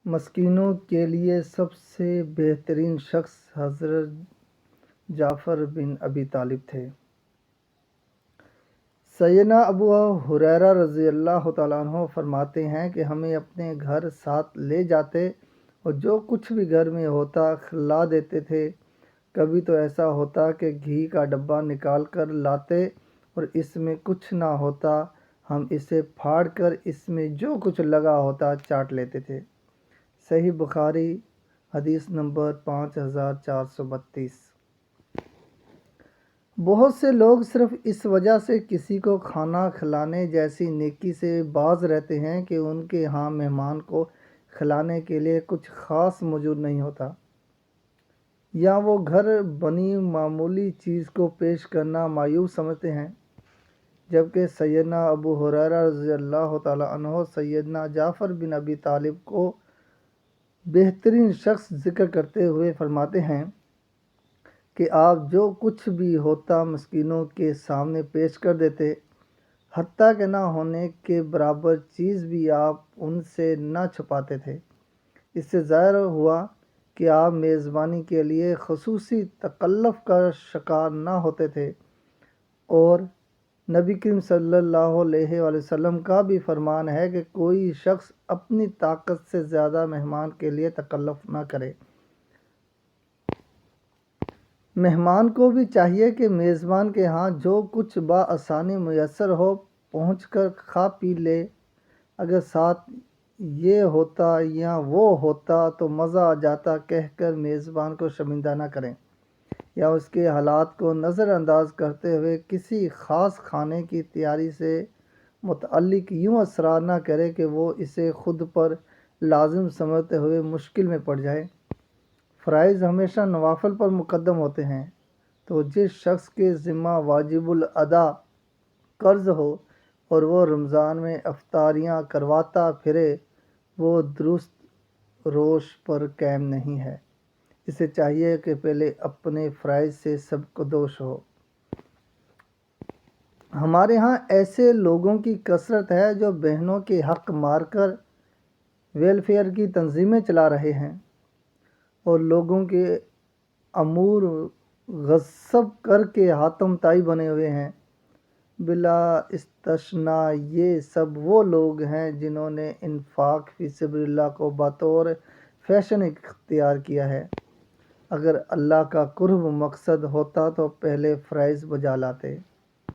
مسکینوں کے لیے سب سے بہترین شخص حضرت جعفر بن ابی طالب تھے۔ سیدنا ابو ہریرہ رضی اللہ تعالیٰ عنہ فرماتے ہیں کہ ہمیں اپنے گھر ساتھ لے جاتے اور جو کچھ بھی گھر میں ہوتا کھلا دیتے تھے۔ کبھی تو ایسا ہوتا کہ گھی کا ڈبہ نکال کر لاتے اور اس میں کچھ نہ ہوتا، ہم اسے پھاڑ کر اس میں جو کچھ لگا ہوتا چاٹ لیتے تھے۔ صحیح بخاری حدیث نمبر 5432۔ بہت سے لوگ صرف اس وجہ سے کسی کو کھانا کھلانے جیسی نیکی سے باز رہتے ہیں کہ ان کے ہاں مہمان کو کھلانے کے لیے کچھ خاص موجود نہیں ہوتا، یا وہ گھر بنی معمولی چیز کو پیش کرنا معیوب سمجھتے ہیں، جبکہ سیدنا ابو ہریرہ رضی اللہ تعالیٰ عنہ سیدنا جعفر بن ابی طالب کو بہترین شخص ذکر کرتے ہوئے فرماتے ہیں کہ آپ جو کچھ بھی ہوتا مسکینوں کے سامنے پیش کر دیتے، حتیٰ کہ نہ ہونے کے برابر چیز بھی آپ ان سے نہ چھپاتے تھے۔ اس سے ظاہر ہوا کہ آپ میزبانی کے لیے خصوصی تکلف کا شکار نہ ہوتے تھے، اور نبی کریم صلی اللہ علیہ وآلہ وسلم کا بھی فرمان ہے کہ کوئی شخص اپنی طاقت سے زیادہ مہمان کے لیے تکلف نہ کرے۔ مہمان کو بھی چاہیے کہ میزبان کے ہاں جو کچھ بآسانی میسر ہو پہنچ کر کھا پی لے۔ اگر ساتھ یہ ہوتا یا وہ ہوتا تو مزہ آ جاتا کہہ کر میزبان کو شرمندہ نہ کریں، یا اس کے حالات کو نظر انداز کرتے ہوئے کسی خاص کھانے کی تیاری سے متعلق یوں اصرار نہ کرے کہ وہ اسے خود پر لازم سمجھتے ہوئے مشکل میں پڑ جائے۔ فرائض ہمیشہ نوافل پر مقدم ہوتے ہیں، تو جس شخص کے ذمہ واجب الادا قرض ہو اور وہ رمضان میں افطاریاں کرواتا پھرے، وہ درست روش پر قائم نہیں ہے۔ اسے چاہیے کہ پہلے اپنے فرائض سے سبکدوش ہو۔ ہمارے ہاں ایسے لوگوں کی کثرت ہے جو بہنوں کے حق مار کر ویلفیئر کی تنظیمیں چلا رہے ہیں اور لوگوں کے امور غصب کر کے حاتم تائی بنے ہوئے ہیں۔ بلا استثناء یہ سب وہ لوگ ہیں جنہوں نے انفاق فی سبیل اللہ کو بطور فیشن اختیار کیا ہے۔ اگر اللہ کا قرب مقصد ہوتا تو پہلے فرائض بجا لاتے۔